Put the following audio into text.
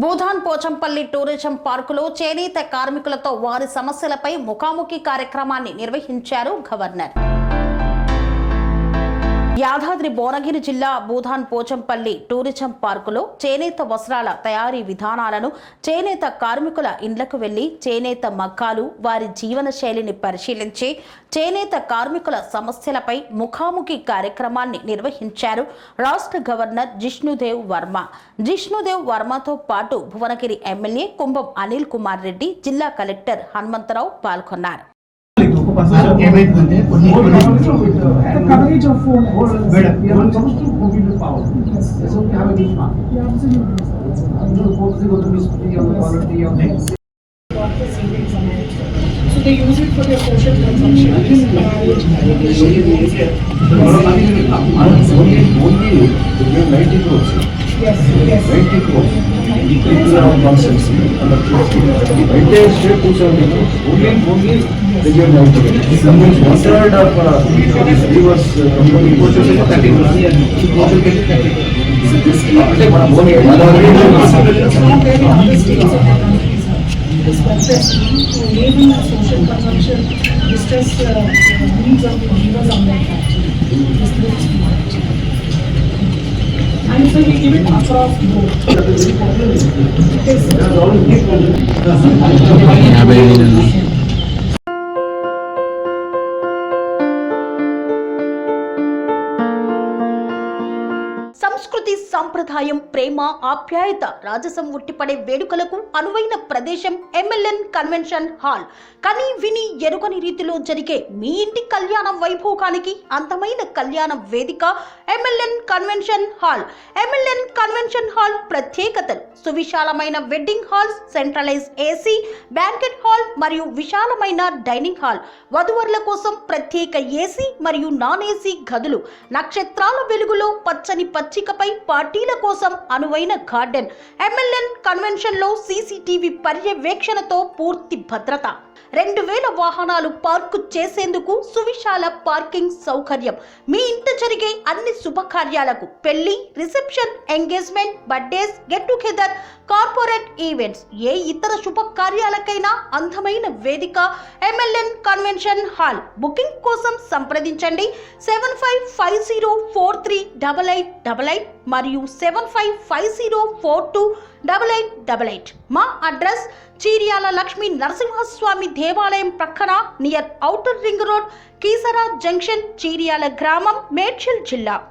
Bhoodan Pochampally tourism పార్కులో చేనేత కార్మికులతో వారి సమస్యలపై ముఖాముఖి కార్యక్రమాన్ని నిర్వహించారు గవర్నర్. యాదాద్రి భువనగిరి జిల్లా భూదాన్ పోచంపల్లి టూరిజం పార్కులో చేనేత వస్త్రాల తయారీ విధానాలను, చేనేత కార్మికుల ఇండ్లకు వెళ్లి చేనేత మగ్గాలు, వారి జీవన శైలిని పరిశీలించి చేనేత కార్మికుల సమస్యలపై ముఖాముఖి కార్యక్రమాన్ని నిర్వహించారు రాష్ట్ర గవర్నర్ జిష్ణుదేవ్ వర్మ. జిష్ణుదేవ్ వర్మతో పాటు భువనగిరి ఎమ్మెల్యే కుంభం అనిల్ కుమార్ రెడ్డి, జిల్లా కలెక్టర్ హనుమంతరావు పాల్గొన్నారు. So they use it for their social consumption, marriage, education. Yes, yes. This welfare scheme to enable social consumption, distress needs of the weavers on their factory. And so we give it across the board. సంస్కృతి, సంప్రదాయం, ప్రేమ, ఆప్యాయత, రాజసం ఉట్టిపడే వేడుకలకు అనువైన ప్రదేశం MLN convention hall. కని విని ఎరుగని రీతిలో జరిగే మీ ఇంటి కళ్యాణ వైభోగానికి అందమైన కళ్యాణ వేదిక MLN convention hall. MLN convention hall ప్రత్యేకతలు: సువిశాలమైన wedding halls, centralise AC banquet hall మరియు విశాలమైన డైనింగ్ హాల్, వధువరుల కోసం ప్రత్యేక ఏసీ మరియు నాన్ ఏసీ గదులు, నక్షత్రాల వెలుగులో పచ్చని పచ్చికపై పార్టీల కోసం అనువైన గార్డెన్. ఎంఎల్ఎన్ కన్వెన్షన్ లో సీసీటీవీ పర్యవేక్షణతో పూర్తి భద్రత, 2000 వాహనాలు పార్కు చేసేందుకు సువిశాల పార్కింగ్ సౌకర్యం. మీ ఇంట జరిగే అన్ని శుభకార్యాలకు, పెళ్లి, reception, engagement, birthdays, get together, corporate events, ఏ ఇతర శుభకార్యాలకైనా అందమైన వేదిక ఎంఎల్ఎన్ కన్వెన్షన్ హాల్. బుకింగ్ కోసం సంప్రదించండి 7550438888 మరియు 7550428888. మా అడ్రస్ చీర్యాల లక్ష్మీ నరసింహస్వామి దేవాలయం ప్రక్కన, near outer ring road, Keesara junction, Cheeryal గ్రామం, మేడ్చల్ జిల్లా.